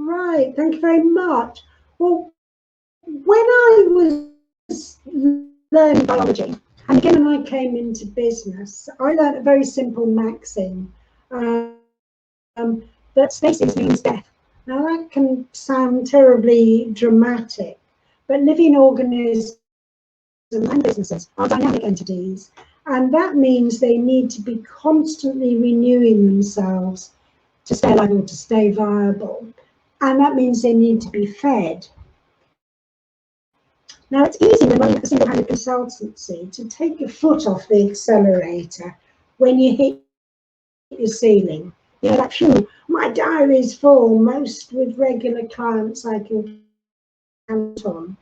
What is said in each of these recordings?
Right, thank you very much. Well, when I was learning biology, and again when I came into business, I learned a very simple maxim that stasis means death. Now that can sound terribly dramatic, but living organisms and businesses are dynamic entities, and that means they need to be constantly renewing themselves to stay alive or to stay viable. And that means they need to be fed. Now, it's easy when running a single-handed consultancy to take your foot off the accelerator when you hit your ceiling. You know, like, phew, my diary's full, most with regular clients I can count on.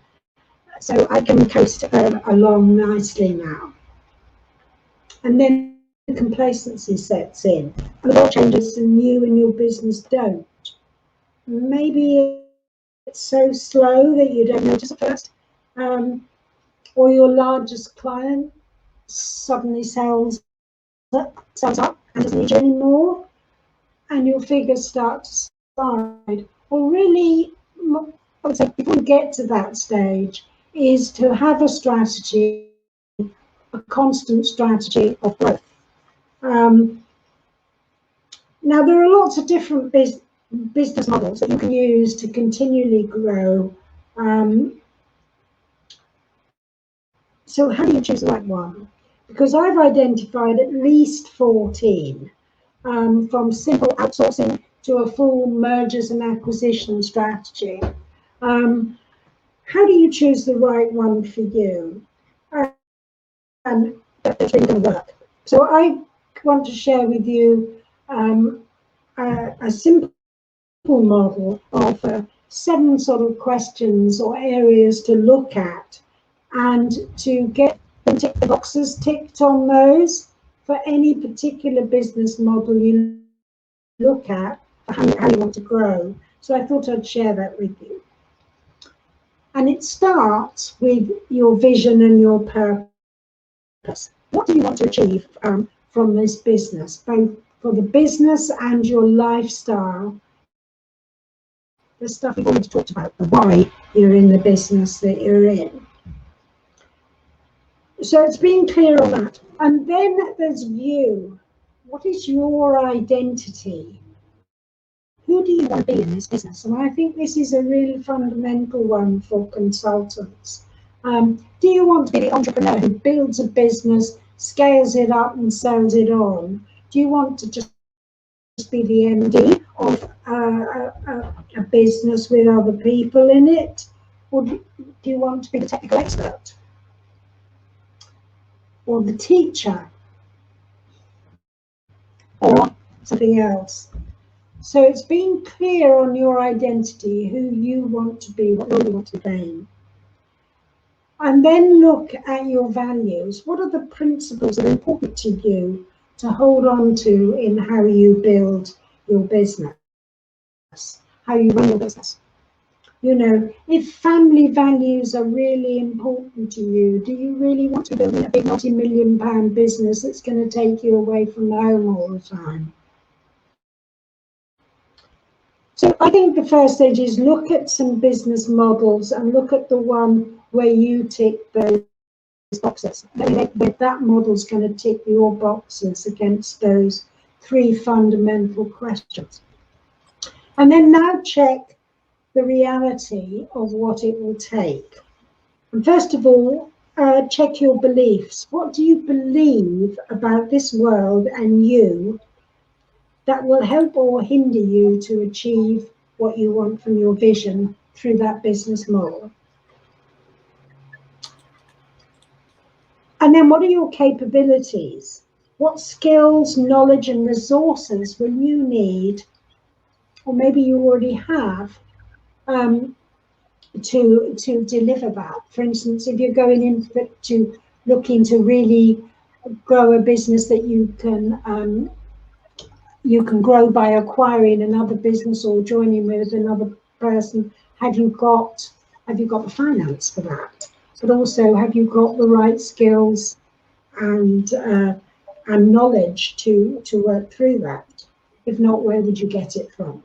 So I can coast along nicely now. And then complacency sets in, and the world changes and you and your business don't. Maybe it's so slow that you don't notice at first, um, or your largest client suddenly sells up and doesn't need you anymore, and your figures start to slide. Well, really, I would say before you get to that stage, is to have a strategy, a constant strategy of growth. Um, Now, there are lots of different business models that you can use to continually grow. Um, so, how do you choose the right one? Because I've identified at least 14, from simple outsourcing to a full mergers and acquisition strategy. Um, how do you choose the right one for you? And that's really going to work. So, I want to share with you um, a simple model of 7 sort of questions or areas to look at, and to get them tick the boxes ticked on those for any particular business model you look at for how you want to grow. So I thought I'd share that with you. And it starts with your vision and your purpose. What do you want to achieve from this business, both for the business and your lifestyle? The stuff we've already talked about, the why you're in the business that you're in. So it's being clear on that. And then there's you. What is your identity? Who do you want to be in this business? And I think this is a really fundamental one for consultants. Do you want to be the entrepreneur who builds a business, scales it up, and sells it on? Do you want to just be the MD of a business with other people in it? Or do you want to be the technical expert or the teacher or something else? So it's being clear on your identity, who you want to be, what role you want to play. And then look at your values. What are the principles that are important to you to hold on to in how you build your business, how you run your business? You know, if family values are really important to you, do you really want to be building a big multi-million-pound business that's going to take you away from home all the time? So I think the first stage is look at some business models and look at the one where you tick those boxes. That model's going to tick your boxes against those 3 fundamental questions. And then now check the reality of what it will take. And first of all, check your beliefs. What do you believe about this world and you that will help or hinder you to achieve what you want from your vision through that business model? And then what are your capabilities? What skills, knowledge, and resources will you need, or maybe you already have, to deliver that? For instance, if you're going into looking to really grow a business that you can grow by acquiring another business or joining with another person, have you got the finance for that? But also, have you got the right skills and knowledge to work through that? If not, where would you get it from?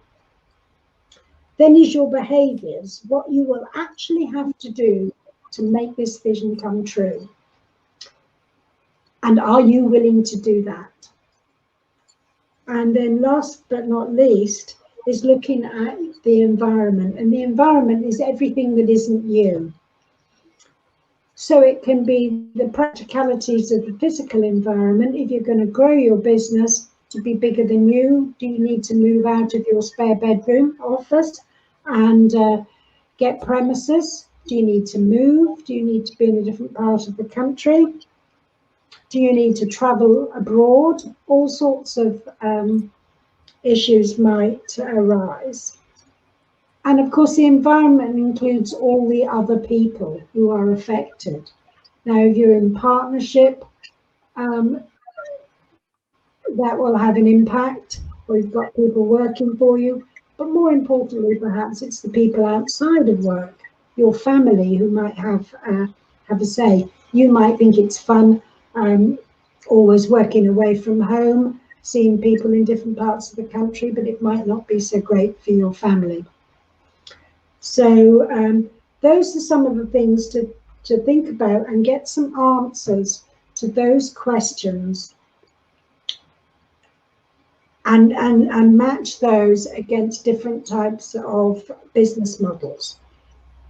then is your behaviours, what you will actually have to do to make this vision come true. And are you willing to do that? And then last but not least is looking at the environment. And the environment is everything that isn't you. So it can be the practicalities of the physical environment. If you're going to grow your business to be bigger than you, do you need to move out of your spare bedroom office and get premises? Do you need to move? Do you need to be in a different part of the country? Do you need to travel abroad? All sorts of issues might arise. And of course, the environment includes all the other people who are affected. Now, if you're in partnership, that will have an impact, or you've got people working for you. But more importantly, perhaps it's the people outside of work, your family, who might have a say. You might think it's fun always working away from home, seeing people in different parts of the country, but it might not be so great for your family. So those are some of the things to think about and get some answers to those questions and match those against different types of business models.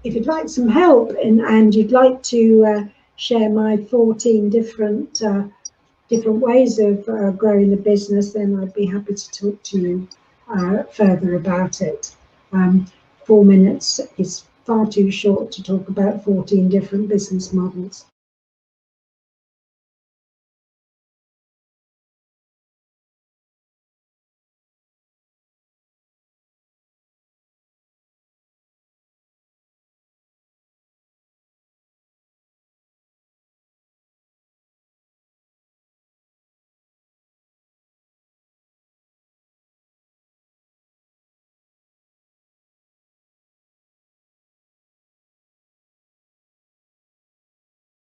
If you'd like some help and you'd like to share my 14 different ways of growing a business, then I'd be happy to talk to you further about it. 4 minutes is far too short to talk about 14 different business models.